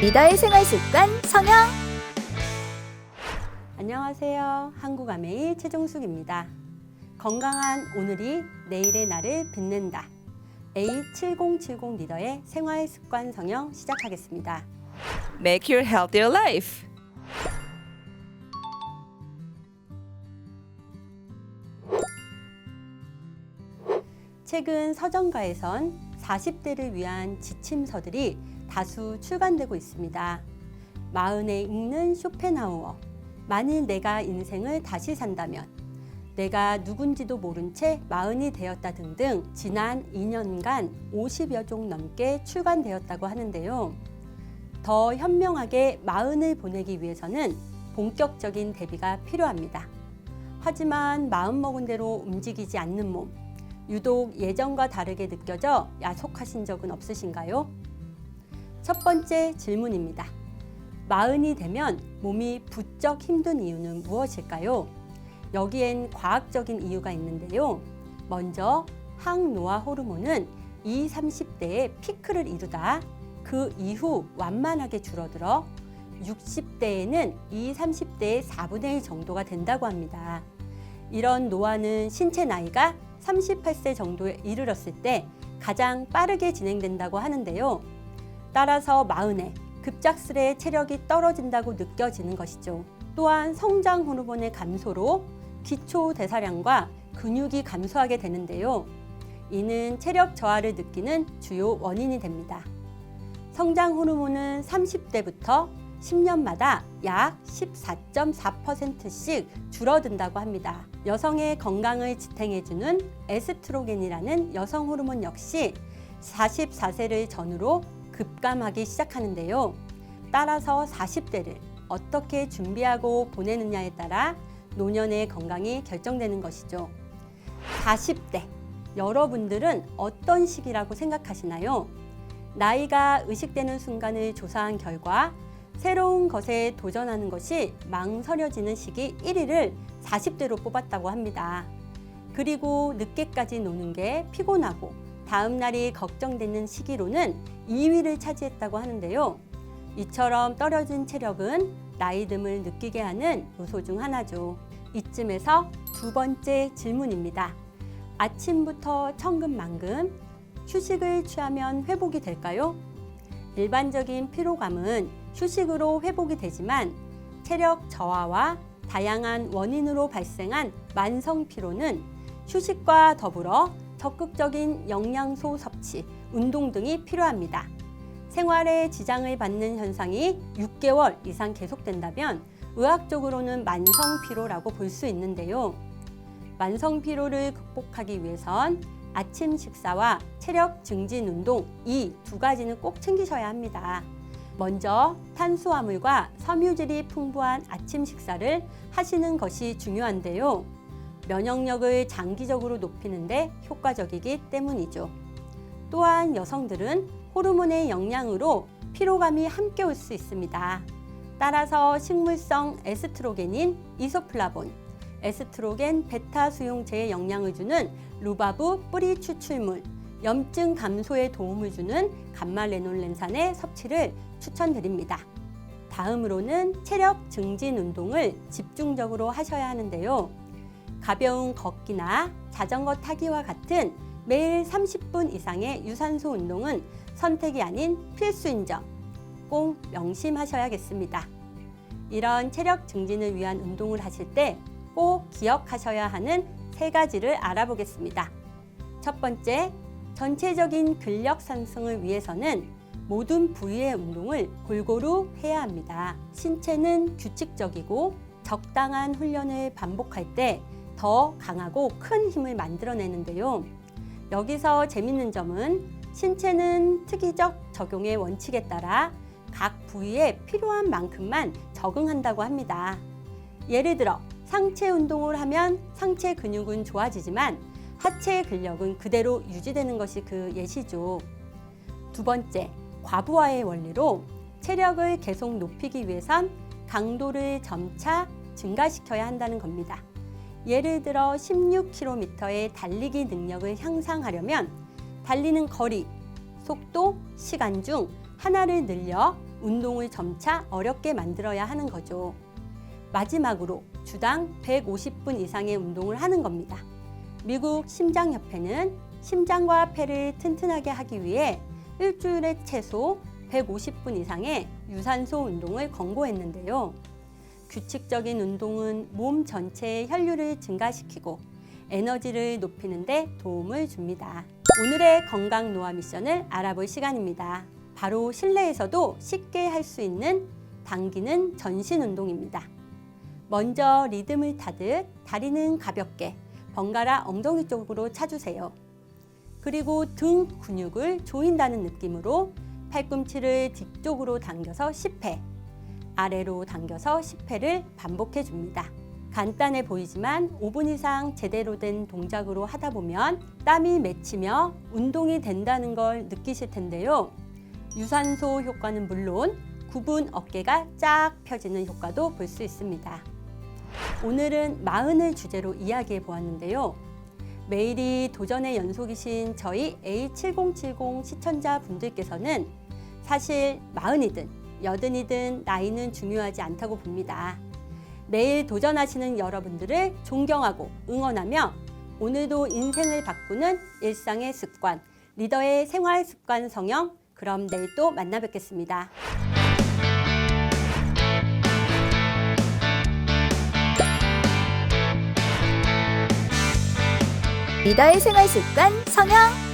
리더의 생활습관 성형. 안녕하세요. 한국아메이 최종숙입니다. 건강한 오늘이 내일의 나를 빛낸다. A7070 리더의 생활습관 성형 시작하겠습니다. Make your healthier life. 최근 서점가에선 40대를 위한 지침서들이 다수 출간되고 있습니다. 마흔에 읽는 쇼펜하우어, 만일 내가 인생을 다시 산다면, 내가 누군지도 모른 채 마흔이 되었다 등등 지난 2년간 50여 종 넘게 출간되었다고 하는데요. 더 현명하게 마흔을 보내기 위해서는 본격적인 대비가 필요합니다. 하지만 마음먹은 대로 움직이지 않는 몸, 유독 예전과 다르게 느껴져 야속하신 적은 없으신가요? 첫 번째 질문입니다. 마흔이 되면 몸이 부쩍 힘든 이유는 무엇일까요? 여기엔 과학적인 이유가 있는데요. 먼저 항노화 호르몬은 20, 30대에 피크를 이루다 그 이후 완만하게 줄어들어 60대에는 20, 30대의 4분의 1 정도가 된다고 합니다. 이런 노화는 신체 나이가 38세 정도에 이르렀을 때 가장 빠르게 진행된다고 하는데요. 따라서 마흔에 급작스레 체력이 떨어진다고 느껴지는 것이죠. 또한 성장 호르몬의 감소로 기초 대사량과 근육이 감소하게 되는데요. 이는 체력 저하를 느끼는 주요 원인이 됩니다. 성장 호르몬은 30대부터 10년마다 약 14.4%씩 줄어든다고 합니다. 여성의 건강을 지탱해주는 에스트로겐이라는 여성 호르몬 역시 44세를 전후로 급감하기 시작하는데요. 따라서 40대를 어떻게 준비하고 보내느냐에 따라 노년의 건강이 결정되는 것이죠. 40대, 여러분들은 어떤 시기라고 생각하시나요? 나이가 의식되는 순간을 조사한 결과 새로운 것에 도전하는 것이 망설여지는 시기 1위를 40대로 뽑았다고 합니다. 그리고 늦게까지 노는 게 피곤하고 다음 날이 걱정되는 시기로는 2위를 차지했다고 하는데요. 이처럼 떨어진 체력은 나이듦을 느끼게 하는 요소 중 하나죠. 이쯤에서 두 번째 질문입니다. 아침부터 천근만근 휴식을 취하면 회복이 될까요? 일반적인 피로감은 휴식으로 회복이 되지만 체력 저하와 다양한 원인으로 발생한 만성 피로는 휴식과 더불어 적극적인 영양소 섭취, 운동 등이 필요합니다. 생활에 지장을 받는 현상이 6개월 이상 계속된다면 의학적으로는 만성 피로라고 볼 수 있는데요. 만성 피로를 극복하기 위해선 아침 식사와 체력 증진 운동 이 두 가지는 꼭 챙기셔야 합니다. 먼저 탄수화물과 섬유질이 풍부한 아침 식사를 하시는 것이 중요한데요. 면역력을 장기적으로 높이는 데 효과적이기 때문이죠. 또한 여성들은 호르몬의 영향으로 피로감이 함께 올 수 있습니다. 따라서 식물성 에스트로겐인 이소플라본, 에스트로겐 베타 수용체에 영향을 주는 루바브 뿌리 추출물, 염증 감소에 도움을 주는 감마레놀렌산의 섭취를 추천드립니다. 다음으로는 체력 증진 운동을 집중적으로 하셔야 하는데요. 가벼운 걷기나 자전거 타기와 같은 매일 30분 이상의 유산소 운동은 선택이 아닌 필수인 점 꼭 명심하셔야겠습니다. 이런 체력 증진을 위한 운동을 하실 때 꼭 기억하셔야 하는 3가지를 알아보겠습니다. 첫 번째, 전체적인 근력 상승을 위해서는 모든 부위의 운동을 골고루 해야 합니다. 신체는 규칙적이고 적당한 훈련을 반복할 때 더 강하고 큰 힘을 만들어내는데요. 여기서 재밌는 점은 신체는 특이적 적용의 원칙에 따라 각 부위에 필요한 만큼만 적응한다고 합니다. 예를 들어 상체 운동을 하면 상체 근육은 좋아지지만 하체 근력은 그대로 유지되는 것이 그 예시죠. 두 번째, 과부하의 원리로 체력을 계속 높이기 위해선 강도를 점차 증가시켜야 한다는 겁니다. 예를 들어 16km의 달리기 능력을 향상하려면 달리는 거리, 속도, 시간 중 하나를 늘려 운동을 점차 어렵게 만들어야 하는 거죠. 마지막으로 주당 150분 이상의 운동을 하는 겁니다. 미국 심장협회는 심장과 폐를 튼튼하게 하기 위해 일주일에 최소 150분 이상의 유산소 운동을 권고했는데요. 규칙적인 운동은 몸 전체의 혈류를 증가시키고 에너지를 높이는 데 도움을 줍니다. 오늘의 건강 노화 미션을 알아볼 시간입니다. 바로 실내에서도 쉽게 할 수 있는 당기는 전신 운동입니다. 먼저 리듬을 타듯 다리는 가볍게 번갈아 엉덩이 쪽으로 차주세요. 그리고 등 근육을 조인다는 느낌으로 팔꿈치를 뒤쪽으로 당겨서 10회, 아래로 당겨서 10회를 반복해 줍니다. 간단해 보이지만 5분 이상 제대로 된 동작으로 하다 보면 땀이 맺히며 운동이 된다는 걸 느끼실 텐데요. 유산소 효과는 물론 굽은 어깨가 쫙 펴지는 효과도 볼 수 있습니다. 오늘은 마흔을 주제로 이야기해 보았는데요. 매일이 도전의 연속이신 저희 A7070 시청자분들께서는 사실 마흔이든 여든이든 나이는 중요하지 않다고 봅니다. 매일 도전하시는 여러분들을 존경하고 응원하며 오늘도 인생을 바꾸는 일상의 습관, 리더의 생활 습관 성형, 그럼 내일 또 만나 뵙겠습니다. 리더의 생활 습관 성형